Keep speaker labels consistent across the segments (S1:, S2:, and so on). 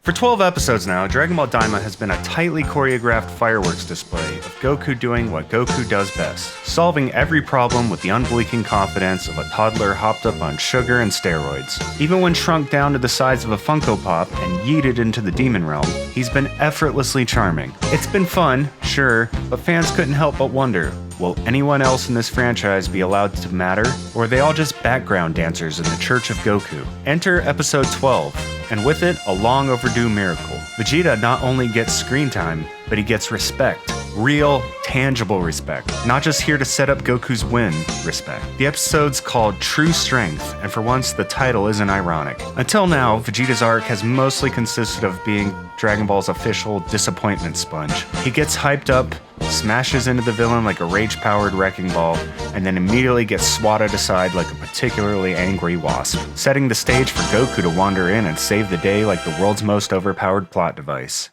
S1: For 12 episodes now, Dragon Ball Daima has been a tightly choreographed fireworks display of Goku doing what Goku does best, solving every problem with the unblinking confidence of a toddler hopped up on sugar and steroids. Even when shrunk down to the size of a Funko Pop and yeeted into the demon realm, he's been effortlessly charming. It's been fun, sure, but fans couldn't help but wonder, will anyone else in this franchise be allowed to matter, or are they all just background dancers in the Church of Goku? Enter episode 12, and with it, a long overdue miracle. Vegeta not only gets screen time, but he gets respect. Real, tangible respect. Not just here to set up Goku's win respect. The episode's called True Strength, and for once, the title isn't ironic. Until now, Vegeta's arc has mostly consisted of being Dragon Ball's official disappointment sponge. He gets hyped up, smashes into the villain like a rage-powered wrecking ball, and then immediately gets swatted aside like a particularly angry wasp, setting the stage for Goku to wander in and save the day like the world's most overpowered plot device.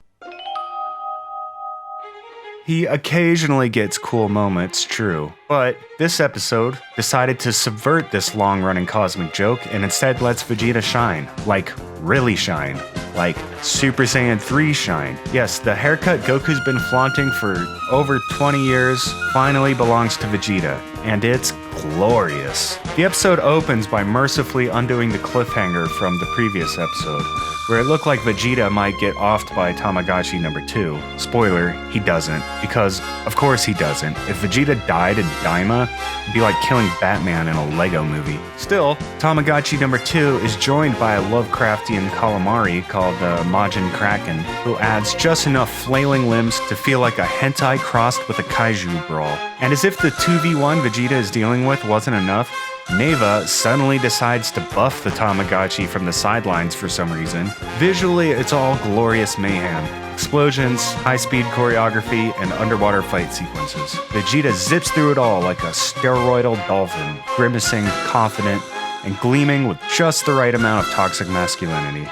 S1: He occasionally gets cool moments, true, but this episode decided to subvert this long-running cosmic joke and instead lets Vegeta shine. Like, really shine. Like, Super Saiyan 3 shine. Yes, the haircut Goku's been flaunting for over 20 years finally belongs to Vegeta, and it's glorious. The episode opens by mercifully undoing the cliffhanger from the previous episode, where it looked like Vegeta might get offed by Tamagotchi number 2. Spoiler, he doesn't, because of course he doesn't. If Vegeta died in Daima, it'd be like killing Batman in a Lego movie. Still, Tamagotchi number 2 is joined by a Lovecraftian calamari called Majin Kraken, who adds just enough flailing limbs to feel like a hentai crossed with a kaiju brawl. And as if the 2v1 Vegeta is dealing with wasn't enough, Neva suddenly decides to buff the Tamagotchi from the sidelines for some reason. Visually, it's all glorious mayhem. Explosions, high-speed choreography, and underwater fight sequences. Vegeta zips through it all like a steroidal dolphin, grimacing, confident, and gleaming with just the right amount of toxic masculinity.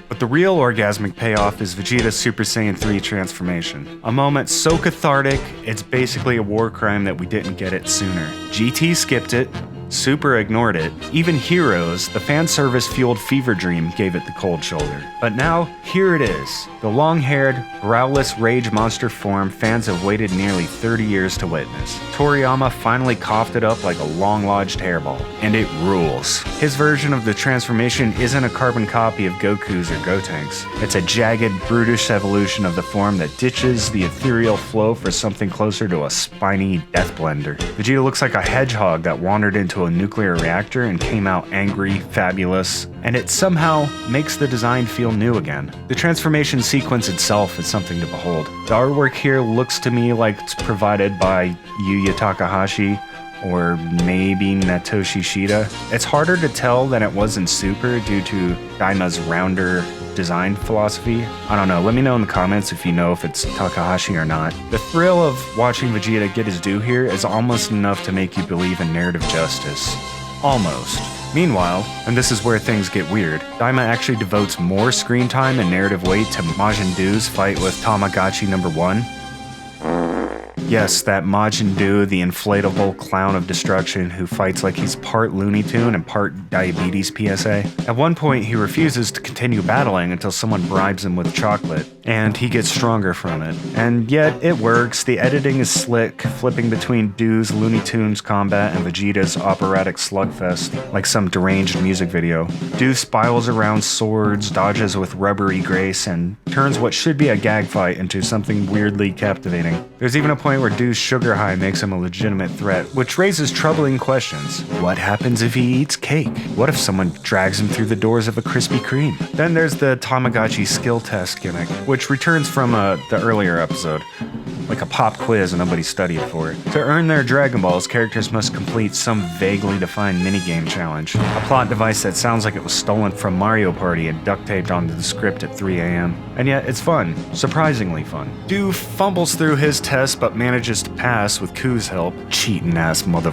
S1: But the real orgasmic payoff is Vegeta's Super Saiyan 3 transformation. A moment so cathartic, it's basically a war crime that we didn't get it sooner. GT skipped it, Super ignored it. Even Heroes, the fan service-fueled fever dream, gave it the cold shoulder. But now, here it is. The long-haired, browless rage monster form fans have waited nearly 30 years to witness. Toriyama finally coughed it up like a long-lodged hairball. And it rules. His version of the transformation isn't a carbon copy of Goku's or Gotenks. It's a jagged, brutish evolution of the form that ditches the ethereal flow for something closer to a spiny death blender. Vegeta looks like a hedgehog that wandered into a nuclear reactor and came out angry, fabulous, and it somehow makes the design feel new again. The transformation sequence itself is something to behold. The artwork here looks to me like it's provided by Yuya Takahashi or maybe Natoshi Shida. It's harder to tell than it was in Super due to Daima's rounder design philosophy. I don't know, let me know in the comments if you know if it's Takahashi or not. The thrill of watching Vegeta get his due here is almost enough to make you believe in narrative justice. Almost. Meanwhile, and this is where things get weird, Daima actually devotes more screen time and narrative weight to Majin Duu's fight with Tamagotchi number 1. Yes, that Majin Duu, the inflatable clown of destruction who fights like he's part Looney Tune and part diabetes PSA. At one point, he refuses to continue battling until someone bribes him with chocolate, and he gets stronger from it. And yet, it works. The editing is slick, flipping between Doo's Looney Tunes combat and Vegeta's operatic slugfest, like some deranged music video. Doo spirals around swords, dodges with rubbery grace, and turns what should be a gag fight into something weirdly captivating. There's even a point where Doo's sugar high makes him a legitimate threat, which raises troubling questions. What happens if he eats cake? What if someone drags him through the doors of a Krispy Kreme? Then there's the Tamagotchi skill test gimmick, which returns from the earlier episode. Like a pop quiz and nobody studied for it. To earn their Dragon Balls, characters must complete some vaguely defined minigame challenge. A plot device that sounds like it was stolen from Mario Party and duct taped onto the script at 3 a.m. And yet, it's fun. Surprisingly fun. Doo fumbles through his test but manages to pass with Ku's help. Cheating ass mother...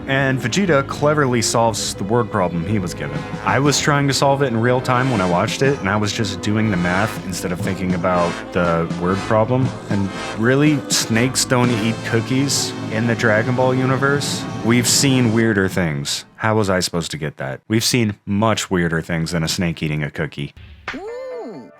S1: And Vegeta cleverly solves the word problem he was given. I was trying to solve it in real time when I watched it, and I was just doing the math instead of thinking about the word problem. And really, snakes don't eat cookies in the Dragon Ball universe? We've seen weirder things. How was I supposed to get that? We've seen much weirder things than a snake eating a cookie.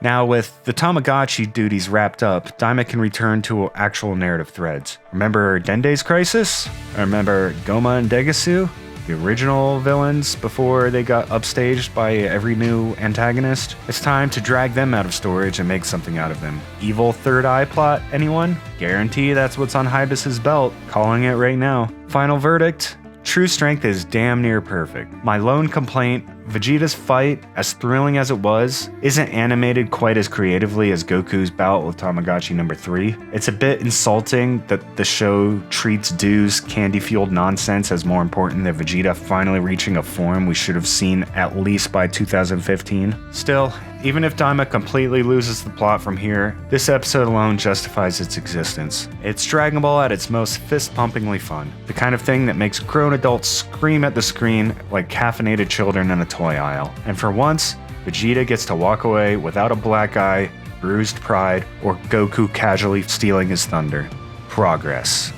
S1: Now, with the Tamagotchi duties wrapped up, Daima can return to actual narrative threads. Remember Dende's Crisis? Remember Gomah and Degesu? The original villains before they got upstaged by every new antagonist? It's time to drag them out of storage and make something out of them. Evil third eye plot, anyone? Guarantee that's what's on Hybis' belt. Calling it right now. Final verdict? True strength is damn near perfect. My lone complaint, Vegeta's fight, as thrilling as it was, isn't animated quite as creatively as Goku's bout with Tamagotchi number 3. It's a bit insulting that the show treats Doo's candy-fueled nonsense as more important than Vegeta finally reaching a form we should have seen at least by 2015. Still, even if Daima completely loses the plot from here, this episode alone justifies its existence. It's Dragon Ball at its most fist-pumpingly fun. The kind of thing that makes grown adults scream at the screen like caffeinated children in a toy aisle. And for once, Vegeta gets to walk away without a black eye, bruised pride, or Goku casually stealing his thunder. Progress.